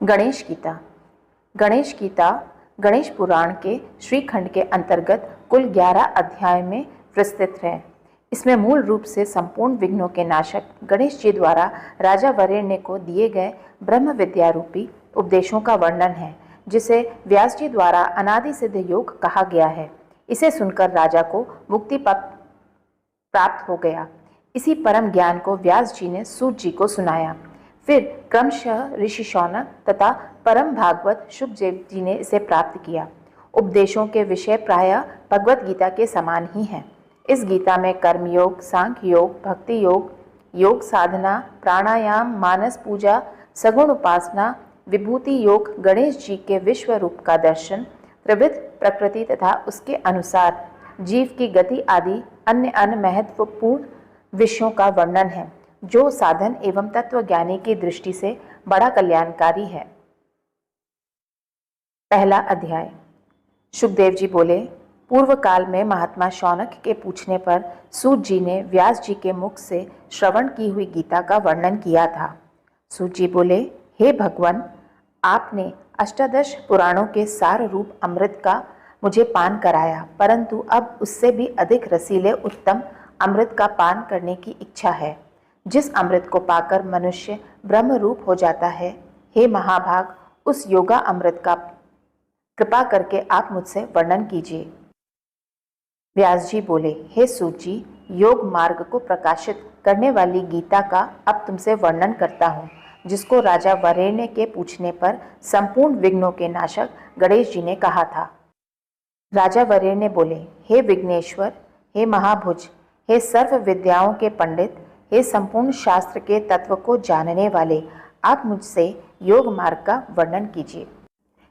गणेश गीता। गणेश गीता गणेश पुराण के श्रीखंड के अंतर्गत कुल 11 अध्याय में विस्तृत है। इसमें मूल रूप से संपूर्ण विघ्नों के नाशक गणेश जी द्वारा राजा वरेण्य को दिए गए ब्रह्म विद्या रूपी उपदेशों का वर्णन है, जिसे व्यास जी द्वारा अनादि सिद्ध योग कहा गया है। इसे सुनकर राजा को मुक्ति पद प्राप्त हो गया। इसी परम ज्ञान को व्यास जी ने सूत जी को सुनाया। फिर क्रमशः ऋषि शौनक तथा परम भागवत शुकदेव जी ने इसे प्राप्त किया। उपदेशों के विषय प्रायः भगवत गीता के समान ही हैं। इस गीता में कर्मयोग, सांख्य योग, भक्ति योग, योग साधना, प्राणायाम, मानस पूजा, सगुण उपासना, विभूति योग, गणेश जी के विश्व रूप का दर्शन, त्रिविध प्रकृति तथा उसके अनुसार जीव की गति आदि अन्य महत्वपूर्ण विषयों का वर्णन है, जो साधन एवं तत्वज्ञानी की दृष्टि से बड़ा कल्याणकारी है। पहला अध्याय। शुकदेव जी बोले, पूर्व काल में महात्मा शौनक के पूछने पर सूत जी ने व्यास जी के मुख से श्रवण की हुई गीता का वर्णन किया था। सूत जी बोले, हे भगवान, आपने अष्टादश पुराणों के सार रूप अमृत का मुझे पान कराया, परंतु अब उससे भी अधिक रसीले उत्तम अमृत का पान करने की इच्छा है, जिस अमृत को पाकर मनुष्य ब्रह्म रूप हो जाता है। हे महाभाग, उस योगा अमृत का कृपा करके आप मुझसे वर्णन कीजिए। व्यास जी बोले, हे सूत जी, योग मार्ग को प्रकाशित करने वाली गीता का अब तुमसे वर्णन करता हूँ, जिसको राजा वरेण्य के पूछने पर संपूर्ण विघ्नों के नाशक गणेश जी ने कहा था। राजा वरेण्य बोले, हे विघ्नेश्वर, हे महाभुज, हे सर्व विद्याओं के पंडित, हे संपूर्ण शास्त्र के तत्व को जानने वाले, आप मुझसे योग मार्ग का वर्णन कीजिए।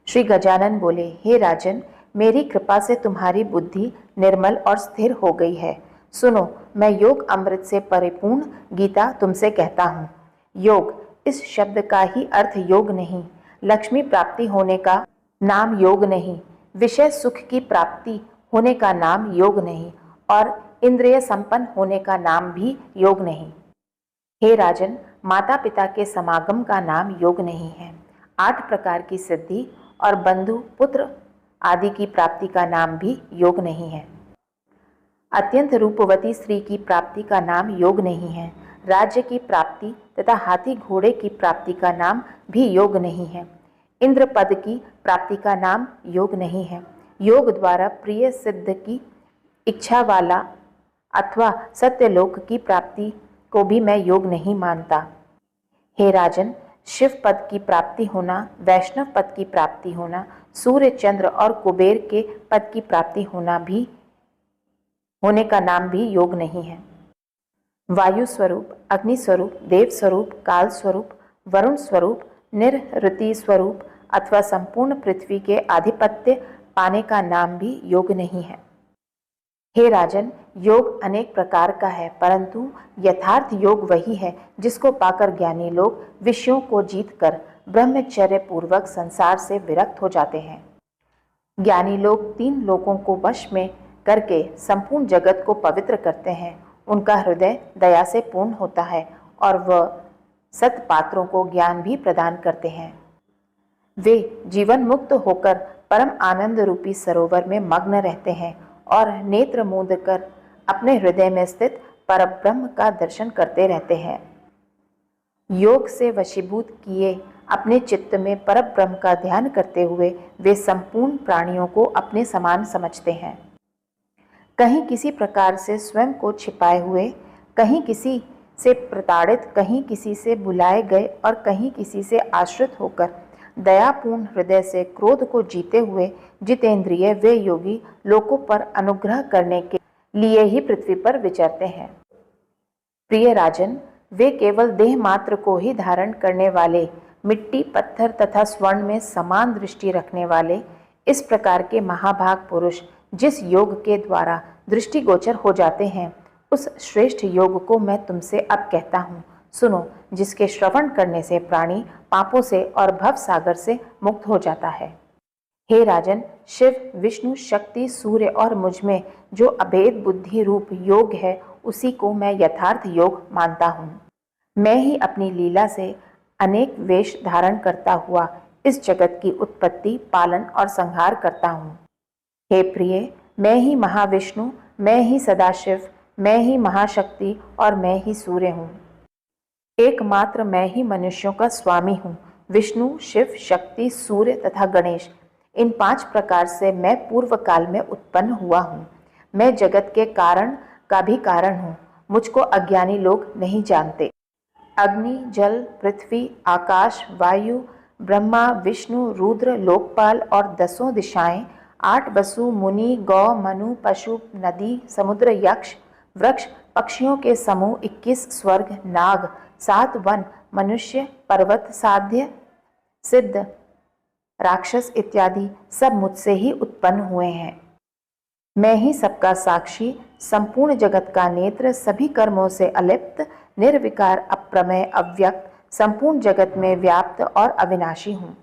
श्री गजानन बोले, हे राजन, मेरी कृपा से तुम्हारी बुद्धि निर्मल और स्थिर हो गई है। सुनो, मैं योग अमृत से परिपूर्ण गीता तुमसे कहता हूँ। योग इस शब्द का ही अर्थ योग नहीं, लक्ष्मी प्राप्ति होने का नाम योग नहीं, विषय सुख की प्राप्ति होने का नाम योग नहीं, और इंद्रिय संपन्न होने का नाम भी योग नहीं। हे राजन, माता पिता के समागम का नाम योग नहीं है। 8 प्रकार की सिद्धि और बंधु पुत्र आदि की प्राप्ति का नाम भी योग नहीं है। अत्यंत रूपवती स्त्री की प्राप्ति का नाम योग नहीं है। राज्य की प्राप्ति तथा हाथी घोड़े की प्राप्ति का नाम भी योग नहीं है। इंद्र पद की प्राप्ति का नाम योग नहीं है। योग द्वारा प्रिय सिद्ध की इच्छा वाला अथवा सत्यलोक की प्राप्ति को भी मैं योग नहीं मानता। हे राजन, शिव पद की प्राप्ति होना, वैष्णव पद की प्राप्ति होना, सूर्य चंद्र और कुबेर के पद की प्राप्ति होने का नाम भी योग नहीं है। वायु स्वरूप, अग्नि स्वरूप, देव स्वरूप, काल स्वरूप, वरुण स्वरूप, निरृति स्वरूप अथवा संपूर्ण पृथ्वी के आधिपत्य पाने का नाम भी योग नहीं है। हे राजन, योग अनेक प्रकार का है, परंतु यथार्थ योग वही है जिसको पाकर ज्ञानी लोग विषयों को जीतकर ब्रह्मचर्य पूर्वक संसार से विरक्त हो जाते हैं। ज्ञानी लोग 3 लोकों को वश में करके संपूर्ण जगत को पवित्र करते हैं। उनका हृदय दया से पूर्ण होता है और वह सत्पात्रों को ज्ञान भी प्रदान करते हैं। वे जीवन मुक्त होकर परम आनंद रूपी सरोवर में मग्न रहते हैं और नेत्र मूंद कर अपने हृदय में स्थित परब्रह्म का दर्शन करते रहते हैं। योग से वशीभूत किए अपने चित्त में परब्रह्म का ध्यान करते हुए वे संपूर्ण प्राणियों को अपने समान समझते हैं। कहीं किसी प्रकार से स्वयं को छिपाए हुए, कहीं किसी से प्रताड़ित, कहीं किसी से बुलाए गए और कहीं किसी से आश्रित होकर दयापूर्ण हृदय से क्रोध को जीते हुए जितेंद्रिय वे योगी लोकों पर अनुग्रह करने के लिए ही पृथ्वी पर विचरते हैं। प्रिय राजन, वे केवल देह मात्र को ही धारण करने वाले, मिट्टी, पत्थर तथा स्वर्ण में समान दृष्टि रखने वाले इस प्रकार के महाभाग पुरुष जिस योग के द्वारा दृष्टिगोचर हो जाते हैं, उस श्रेष्ठ योग को मैं तुमसे अब कहता हूँ। सुनो, जिसके श्रवण करने से प्राणी पापों से और भव सागर से मुक्त हो जाता है। हे राजन, शिव, विष्णु, शक्ति, सूर्य और मुझ में जो अभेद बुद्धि रूप योग है, उसी को मैं यथार्थ योग मानता हूँ। मैं ही अपनी लीला से अनेक वेश धारण करता हुआ इस जगत की उत्पत्ति, पालन और संहार करता हूँ। हे प्रिय, मैं ही महाविष्णु, मैं ही सदाशिव, मैं ही महाशक्ति और मैं ही सूर्य हूँ। एकमात्र मैं ही मनुष्यों का स्वामी हूँ। विष्णु, शिव, शक्ति, सूर्य तथा गणेश, इन 5 प्रकार से मैं पूर्व काल में उत्पन्न हुआ हूँ। मैं जगत के कारण का भी कारण हूँ। मुझको अज्ञानी लोग नहीं जानते। अग्नि, जल, पृथ्वी, आकाश, वायु, ब्रह्मा, विष्णु, रुद्र, लोकपाल और 10 दिशाएं, 8 वसु, मुनि, गौ, मनु, पशु, नदी, समुद्र, यक्ष, वृक्ष, पक्षियों के समूह, 21 स्वर्ग, नाग, 7 वन, मनुष्य, पर्वत, साध्य, सिद्ध, राक्षस इत्यादि सब मुझसे ही उत्पन्न हुए हैं। मैं ही सबका साक्षी, संपूर्ण जगत का नेत्र, सभी कर्मों से अलिप्त, निर्विकार, अप्रमेय, अव्यक्त, संपूर्ण जगत में व्याप्त और अविनाशी हूँ।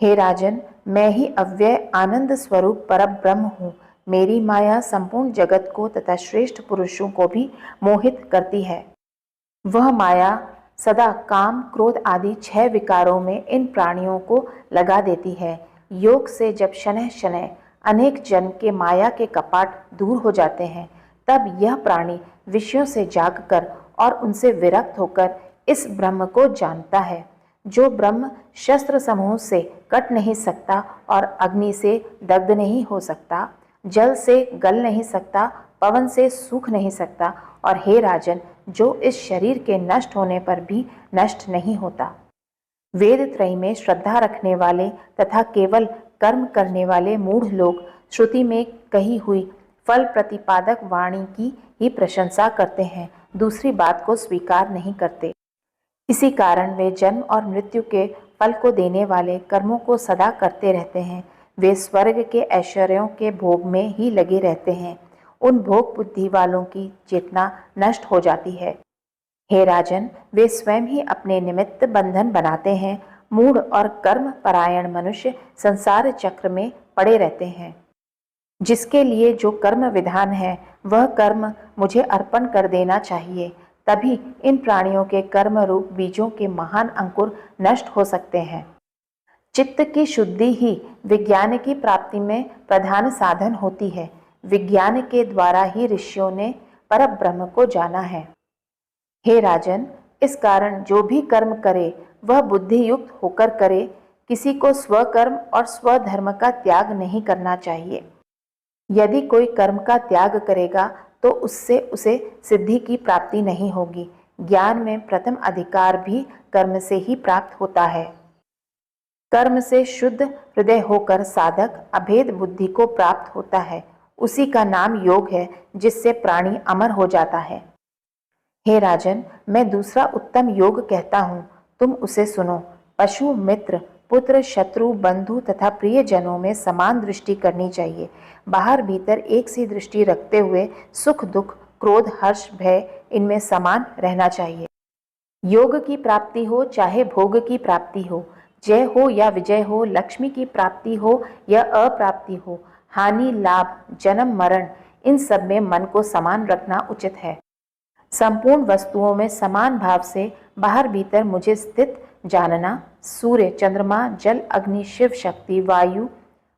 हे राजन, मैं ही अव्यय आनंद स्वरूप परब्रह्म हूँ। मेरी माया संपूर्ण जगत को तथा श्रेष्ठ पुरुषों को भी मोहित करती है। वह माया सदा काम, क्रोध आदि 6 विकारों में इन प्राणियों को लगा देती है। योग से जब शनैः शनैः अनेक जन्म के माया के कपाट दूर हो जाते हैं, तब यह प्राणी विषयों से जागकर और उनसे विरक्त होकर इस ब्रह्म को जानता है, जो ब्रह्म शस्त्र समूह से कट नहीं सकता और अग्नि से दग्ध नहीं हो सकता, जल से गल नहीं सकता, पवन से सूख नहीं सकता और हे राजन, जो इस शरीर के नष्ट होने पर भी नष्ट नहीं होता। वेद त्रयी में श्रद्धा रखने वाले तथा केवल कर्म करने वाले मूढ़ लोग श्रुति में कही हुई फल प्रतिपादक वाणी की ही प्रशंसा करते हैं, दूसरी बात को स्वीकार नहीं करते। इसी कारण वे जन्म और मृत्यु के फल को देने वाले कर्मों को सदा करते रहते हैं। वे स्वर्ग के ऐश्वर्यों के भोग में ही लगे रहते हैं। उन भोग बुद्धि वालों की चेतना नष्ट हो जाती है। हे राजन, वे स्वयं ही अपने निमित्त बंधन बनाते हैं। मूढ़ और कर्म परायण मनुष्य संसार चक्र में पड़े रहते हैं। जिसके लिए जो कर्म विधान है, वह कर्म मुझे अर्पण कर देना चाहिए, तभी इन प्राणियों के कर्म रूप बीजों के महान अंकुर नष्ट हो सकते हैं। चित्त की शुद्धि ही विज्ञान की प्राप्ति में प्रधान साधन होती है। विज्ञान के द्वारा ही ऋषियों ने परब्रह्म को जाना है। हे राजन, इस कारण जो भी कर्म करे वह बुद्धि युक्त होकर करे। किसी को स्वकर्म और स्वधर्म का त्याग नहीं करना चाहिए। यदि कोई कर्म का त्याग करेगा तो उससे उसे सिद्धि की प्राप्ति नहीं होगी। ज्ञान में प्रथम अधिकार भी कर्म से ही प्राप्त होता है। कर्म से शुद्ध हृदय होकर साधक अभेद बुद्धि को प्राप्त होता है। उसी का नाम योग है, जिससे प्राणी अमर हो जाता है। हे राजन, मैं दूसरा उत्तम योग कहता हूँ, तुम उसे सुनो। पशु, मित्र, पुत्र, शत्रु, बंधु तथा प्रियजनों में समान दृष्टि करनी चाहिए। बाहर भीतर एक सी दृष्टि रखते हुए सुख दुख, क्रोध, हर्ष, भय इनमें समान रहना चाहिए। योग की प्राप्ति हो चाहे भोग की प्राप्ति हो, जय हो या विजय हो, लक्ष्मी की प्राप्ति हो या अप्राप्ति हो, हानि लाभ, जन्म मरण, इन सब में मन को समान रखना उचित है। संपूर्ण वस्तुओं में समान भाव से बाहर भीतर मुझे स्थित जानना। सूर्य, चंद्रमा, जल, अग्नि, शिव शक्ति, वायु,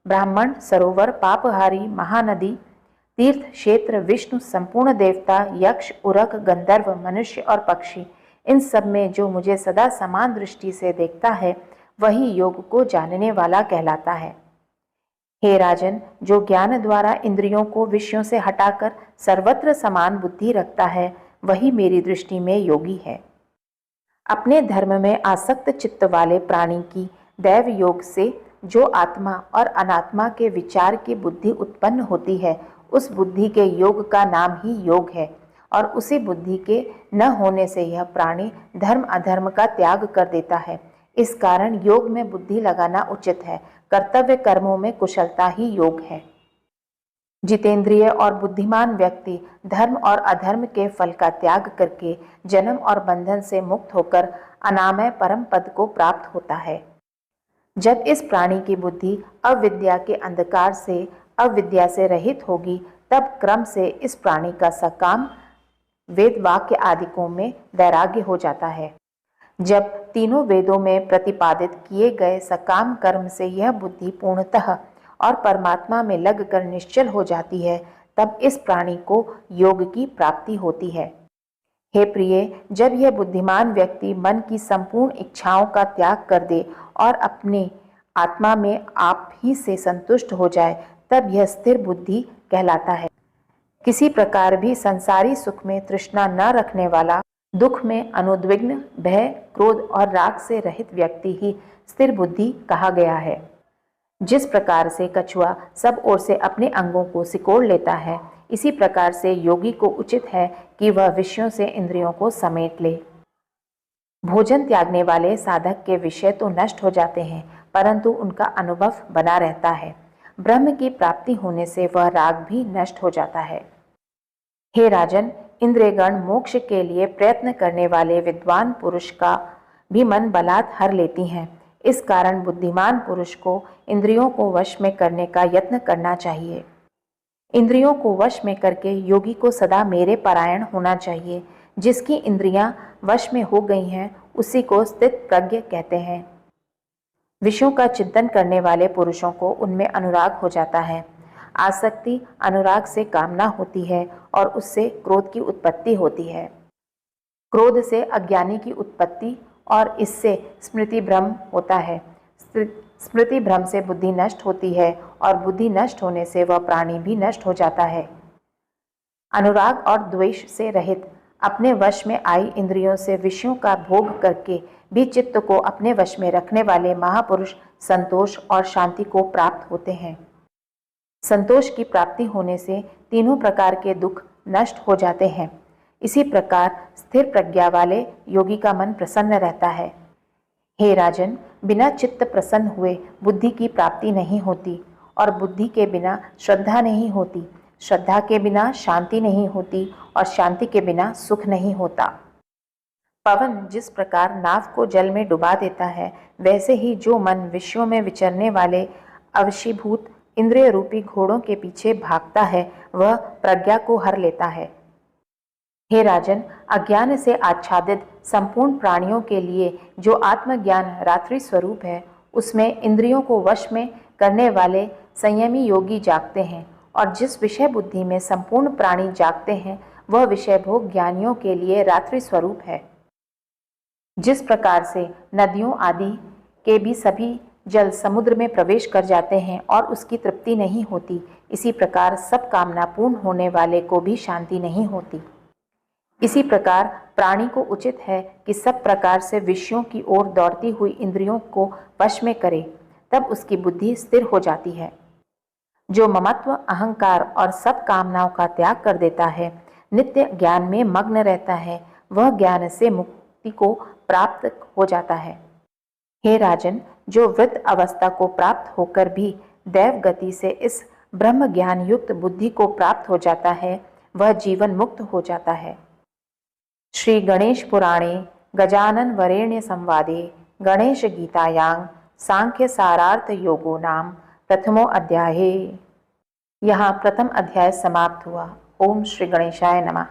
ब्राह्मण, सरोवर, पापहारी, महानदी, तीर्थ क्षेत्र, विष्णु, संपूर्ण देवता, यक्ष, उरक, गंधर्व, मनुष्य और पक्षी, इन सब में जो मुझे सदा समान दृष्टि से देखता है, वही योग को जानने वाला कहलाता है। हे राजन, जो ज्ञान द्वारा इंद्रियों को विषयों से हटाकर सर्वत्र समान बुद्धि रखता है, वही मेरी दृष्टि में योगी है। अपने धर्म में आसक्त चित्त वाले प्राणी की दैव योग से जो आत्मा और अनात्मा के विचार की बुद्धि उत्पन्न होती है, उस बुद्धि के योग का नाम ही योग है। और उसी बुद्धि के न होने से यह प्राणी धर्म अधर्म का त्याग कर देता है। इस कारण योग में बुद्धि लगाना उचित है। कर्तव्य कर्मों में कुशलता ही योग है। जितेंद्रिय और बुद्धिमान व्यक्ति धर्म और अधर्म के फल का त्याग करके जन्म और बंधन से मुक्त होकर अनामय परम पद को प्राप्त होता है। जब इस प्राणी की बुद्धि अविद्या के अंधकार से अविद्या से रहित होगी, तब क्रम से इस प्राणी का सकाम वेद वाक्य आदिकों में वैराग्य हो जाता है। जब तीनों वेदों में प्रतिपादित किए गए सकाम कर्म से यह बुद्धि पूर्णतः और परमात्मा में लगकर निश्चल हो जाती है, तब इस प्राणी को योग की प्राप्ति होती है। हे प्रिय, जब यह बुद्धिमान व्यक्ति मन की संपूर्ण इच्छाओं का त्याग कर दे और अपने आत्मा में आप ही से संतुष्ट हो जाए, तब यह स्थिर बुद्धि कहलाता है। किसी प्रकार भी संसारी सुख में तृष्णा न रखने वाला, दुख में अनुद्विग्न, भय, क्रोध और राग से रहित व्यक्ति ही स्थिर बुद्धि कहा गया है। जिस प्रकार से कछुआ सब ओर से अपने अंगों को सिकोड़ लेता है, इसी प्रकार से योगी को उचित है कि वह विषयों से इंद्रियों को समेट ले। भोजन त्यागने वाले साधक के विषय तो नष्ट हो जाते हैं, परंतु उनका अनुभव बना रहता है। ब्रह्म की प्राप्ति होने से वह राग भी नष्ट हो जाता है। हे राजन, इंद्रियगण मोक्ष के लिए प्रयत्न करने वाले विद्वान पुरुष का भी मन बलात् हर लेती हैं। इस कारण बुद्धिमान पुरुष को इंद्रियों को वश में करने का यत्न करना चाहिए। इंद्रियों को वश में करके योगी को सदा मेरे परायण होना चाहिए। जिसकी इंद्रियां वश में हो गई हैं, उसी को स्थित प्रज्ञ कहते हैं। विषयों का चिंतन करने वाले पुरुषों को उनमें अनुराग हो जाता है। आसक्ति, अनुराग से कामना होती है और उससे क्रोध की उत्पत्ति होती है। क्रोध से अज्ञानी की उत्पत्ति और इससे स्मृति भ्रम होता है। स्मृति भ्रम से बुद्धि नष्ट होती है और बुद्धि नष्ट होने से वह प्राणी भी नष्ट हो जाता है। अनुराग और द्वेष से रहित, अपने वश में आई इंद्रियों से विषयों का भोग करके भी चित्त को अपने वश में रखने वाले महापुरुष संतोष और शांति को प्राप्त होते हैं। संतोष की प्राप्ति होने से तीनों प्रकार के दुख नष्ट हो जाते हैं। इसी प्रकार स्थिर प्रज्ञा वाले योगी का मन प्रसन्न रहता है। हे राजन, बिना चित्त प्रसन्न हुए बुद्धि की प्राप्ति नहीं होती और बुद्धि के बिना श्रद्धा नहीं होती, श्रद्धा के बिना शांति नहीं होती और शांति के बिना सुख नहीं होता। पवन जिस प्रकार नाव को जल में डुबा देता है, वैसे ही जो मन विषयों में विचरने वाले अवशीभूत इंद्रिय रूपी घोड़ों के पीछे भागता है, वह प्रज्ञा को हर लेता है। हे राजन, अज्ञान से आच्छादित संपूर्ण प्राणियों के लिए जो आत्मज्ञान रात्रि स्वरूप है, उसमें इंद्रियों को वश में करने वाले संयमी योगी जागते हैं, और जिस विषय बुद्धि में संपूर्ण प्राणी जागते हैं, वह विषय भोग ज्ञानियों के लिए रात्रि स्वरूप है। जिस प्रकार से नदियों आदि के भी सभी जल समुद्र में प्रवेश कर जाते हैं और उसकी तृप्ति नहीं होती, इसी प्रकार सब कामना पूर्ण होने वाले को भी शांति नहीं होती। इसी प्रकार प्राणी को उचित है कि सब प्रकार से विषयों की ओर दौड़ती हुई इंद्रियों को वश में करे, तब उसकी बुद्धि स्थिर हो जाती है। जो ममत्व, अहंकार और सब कामनाओं का त्याग कर देता है, नित्य ज्ञान में मग्न रहता है, वह ज्ञान से मुक्ति को प्राप्त हो जाता है। हे राजन, जो वृत्त अवस्था को प्राप्त होकर भी दैव गति से इस ब्रह्म ज्ञान युक्त बुद्धि को प्राप्त हो जाता है, वह जीवन मुक्त हो जाता है। श्री गणेश पुराणे गजानन वरेण्य संवादे गणेश गीतायां सांख्य सारार्थ योगो नाम प्रथमो अध्याये। यहाँ प्रथम अध्याय समाप्त हुआ। ओम श्री गणेशाय नमः।